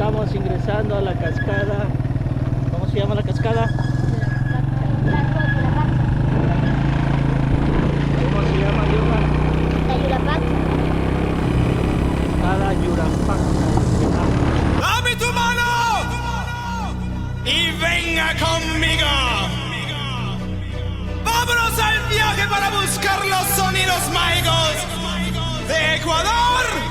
Estamos ingresando a la cascada. ¿Cómo se llama la cascada? ¿Cómo se llama, Joya? La Yurak Paccha. Cascada Yurak Paccha. ¡Dame tu mano! ¡Y venga conmigo! ¡Vámonos al viaje para buscar los sonidos mágicos de Ecuador!